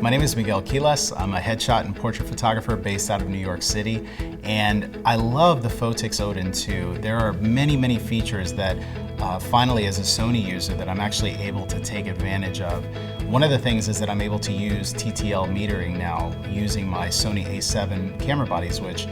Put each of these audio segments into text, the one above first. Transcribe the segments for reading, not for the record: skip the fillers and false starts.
My name is Miguel Quiles. I'm a headshot and portrait photographer based out of New York City, and I love the Phottix Odin II. There are many features that finally, as a Sony user, that I'm actually able to take advantage of. One of the things is that I'm able to use TTL metering now using my Sony A7 camera bodies, which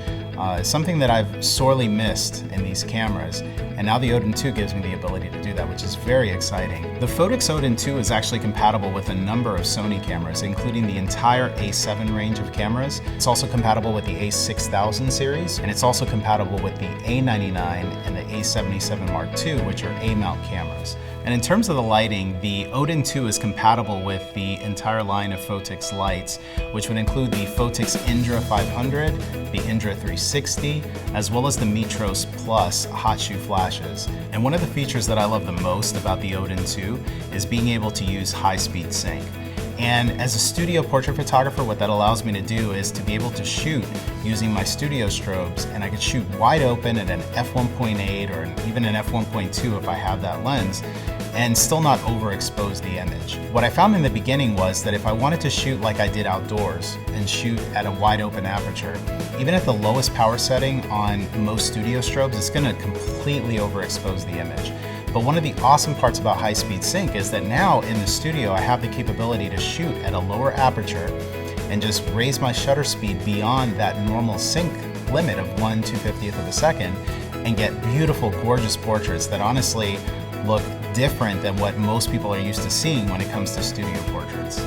is something that I've sorely missed in these cameras. And now the Odin II gives me the ability to do that, which is very exciting. The Phottix Odin II is actually compatible with a number of Sony cameras, including the entire A7 range of cameras. It's also compatible with the A6000 series, and it's also compatible with the A99 and the A77 Mark II, which are A-mount cameras. And in terms of the lighting, the Odin II is compatible with the entire line of Phottix lights, which would include the Phottix Indra 500, the Indra 360, as well as the Mitros Plus hot shoe flashes. And one of the features that I love the most about the Odin II is being able to use high-speed sync. And as a studio portrait photographer, what that allows me to do is to be able to shoot using my studio strobes, and I could shoot wide open at an f1.8 or even an f1.2 if I have that lens, and still not overexpose the image. What I found in the beginning was that if I wanted to shoot like I did outdoors and shoot at a wide open aperture, even at the lowest power setting on most studio strobes, it's gonna completely overexpose the image. But one of the awesome parts about high-speed sync is that now in the studio I have the capability to shoot at a lower aperture and just raise my shutter speed beyond that normal sync limit of 1/250th of a second and get beautiful, gorgeous portraits that honestly look different than what most people are used to seeing when it comes to studio portraits.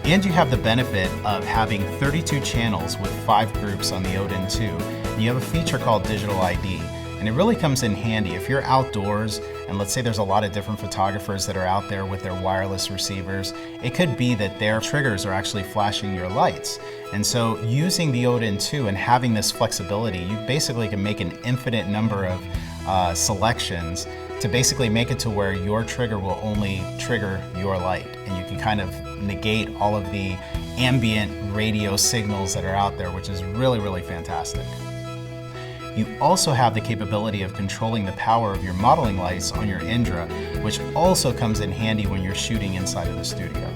And you have the benefit of having 32 channels with 5 groups on the Odin II. And you have a feature called Digital ID. And it really comes in handy if you're outdoors, and let's say there's a lot of different photographers that are out there with their wireless receivers. It could be that their triggers are actually flashing your lights. And so using the Odin II and having this flexibility, you basically can make an infinite number of selections to basically make it to where your trigger will only trigger your light. And you can kind of negate all of the ambient radio signals that are out there, which is really fantastic. You also have the capability of controlling the power of your modeling lights on your Indra, which also comes in handy when you're shooting inside of the studio.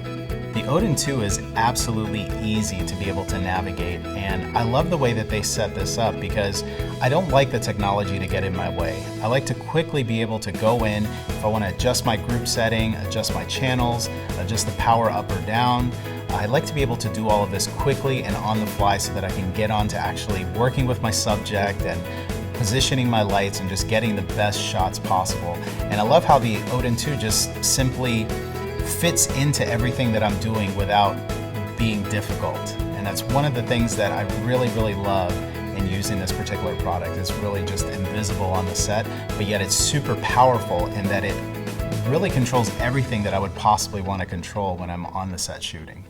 The Odin II is absolutely easy to be able to navigate, and I love the way that they set this up because I don't like the technology to get in my way. I like to quickly be able to go in if I want to adjust my group setting, adjust my channels, adjust the power up or down. I like to be able to do all of this quickly and on the fly so that I can get on to actually working with my subject and positioning my lights and just getting the best shots possible. And I love how the Odin II just simply fits into everything that I'm doing without being difficult. And that's one of the things that I really love in using this particular product. It's really just invisible on the set, but yet it's super powerful in that it really controls everything that I would possibly want to control when I'm on the set shooting.